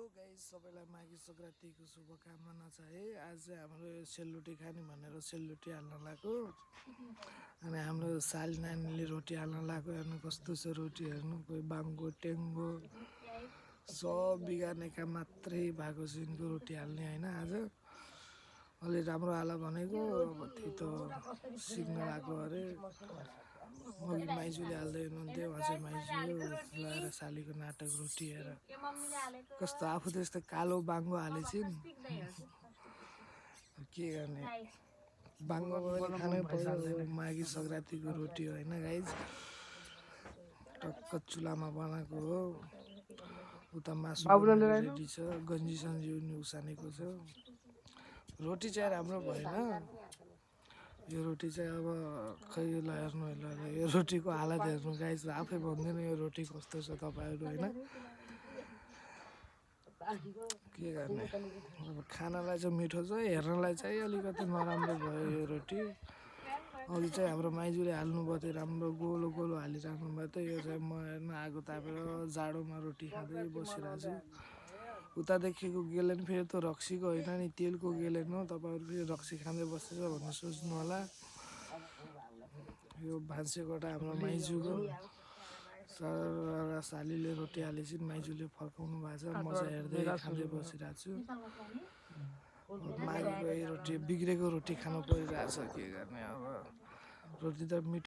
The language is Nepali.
गाइस सबैलाई माघे सङ्क्रान्तिको शुभकामना छ है। आज चाहिँ हाम्रो सेलरोटी खाने भनेर सेलरोटी हाल्न लाग्यो। अनि हाम्रो साली नानीले रोटी हाल्न लाग्यो। हेर्नु कस्तो छ रोटी, हेर्नु कोही बाङ्गो टेङ्गो सब बिगार्ने काम मात्रै भएको छ यिनको रोटी हाल्ने होइन। आज अलि राम्रो हाला भनेको, अब त्यही त सिक्न लाग्यो अरे। अघि माइजूले हाल्दै हुनुहुन्थ्यो, उहाँ चाहिँ माइजू लगाएर सालीको नाटक रोटी हेर कस्तो आफू त यस्तो कालो बाङ्गो हालेछिन्। के गर्ने, बाङ्गो पनि खानै पर्यो। माघे सङ्क्रान्तिको रोटी हो होइन गाइज, टक्क चुलामा बनाएको हो। उता मासु रेडी छ, गन्जी सन्जी उसानेको छ। रोटी चाहिँ राम्रो भएन यो रोटी चाहिँ। अब खै ल हेर्नु यो रोटीको हालत हेर्नु गाइज, आफै भन्दैन यो रोटी कस्तो छ तपाईँहरू होइन। के गर्ने, अब खानालाई चाहिँ मिठो छ, हेर्नलाई चाहिँ अलिकति नराम्रो भयो यो रोटी। अघि चाहिँ हाम्रो माइजूले हाल्नुभयो थियो, राम्रो गोलो गोलो हालिराख्नु भयो थियो। यो चाहिँ म हेर्न आगो तापेर जाडोमा रोटी खाँदै बसिरहेको छु। उतादेखिको गेलेन फेरि त रक्सीको होइन नि, तेलको गेलेन हो। तपाईँहरू फेरि रक्सी खाँदै बसेछ भन्ने सोच्नु होला। यो भान्सेकोटा हाम्रो माइजूको सारा सालीले रोटी हालेछिन्, माइजूले फर्काउनु भएको छ। म चाहिँ हेर्दै खाँदै बसिरहेको छु। माघेको रोटी बिग्रेको रोटी खानु परिरहेछ, के गर्ने अब। रोटी त मिठो